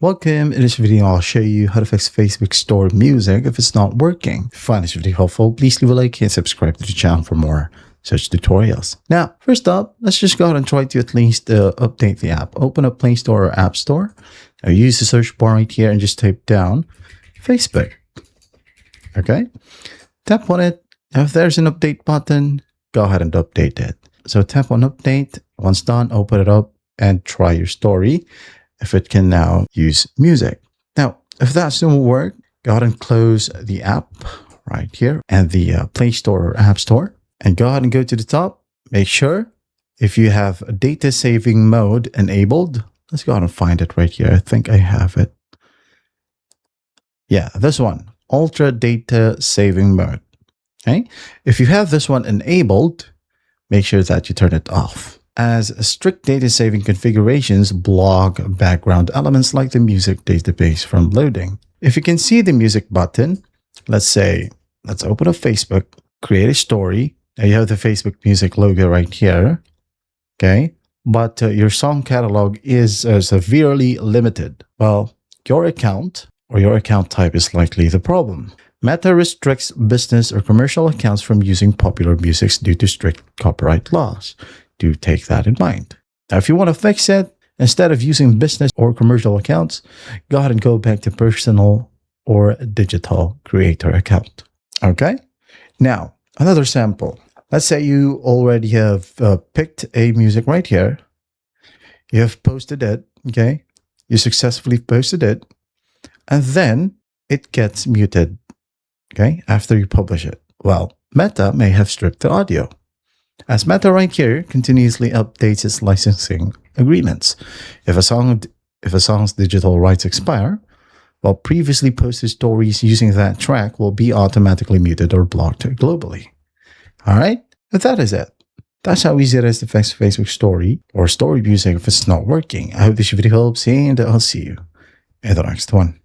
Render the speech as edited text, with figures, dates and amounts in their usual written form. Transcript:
Welcome. In this video, I'll show you how to fix Facebook Store music if it's not working. If you find this video helpful, please leave a like and subscribe to the channel for more such tutorials. Now, first up, let's just go ahead and try to at least update the app. Open up Play Store or App Store. Now use the search bar right here and just type down Facebook. Okay. Tap on it. Now, if there's an update button, go ahead and update it. So tap on update. Once done, open it up and try your story if it can now use music. Now, if that still won't work, go ahead and close the app right here and the Play Store or App Store. And go ahead and go to the top. Make sure if you have a data saving mode enabled. Let's go ahead and find it right here. I think I have it. Yeah, this one, Ultra Data Saving Mode. Okay. If you have this one enabled, make sure that you turn it off, as strict data saving configurations block background elements like the music database from loading. If you can see the music button, let's open up Facebook, create a story. Now you have the Facebook music logo right here. Okay. But your song catalog is severely limited. Well, your account or your account type is likely the problem. Meta restricts business or commercial accounts from using popular music due to strict copyright laws. Do take that in mind. Now, if you want to fix it, instead of using business or commercial accounts, go ahead and go back to personal or digital creator account. Okay. Now, another sample. Let's say you already have picked a music right here. You have posted it. Okay. You successfully posted it. And then it gets muted. Okay. After you publish it. Well, Meta may have stripped the audio, as Meta right here continuously updates its licensing agreements. If a song's digital rights expire, well, previously posted stories using that track will be automatically muted or blocked globally. All right, but that is it. That's how easy it is to fix Facebook story or story music if it's not working. I hope this video helps, and I'll see you in the next one.